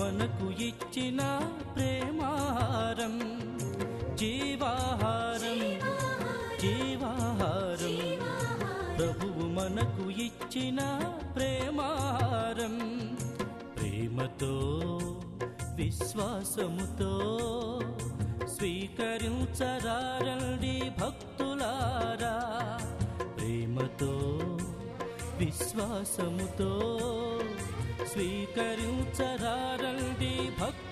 మనకు ఇచ్చిన ప్రేమాహారం, జీవాహారం జీవాహారం. ప్రభువు మనకు ఇచ్చిన ప్రేమాహారం. ప్రేమతో విశ్వాసముతో స్వీకరించరారండి భక్తులారా. ప్రేమతో విశ్వాసముతో స్వీకరించరారండి భక్తులారా.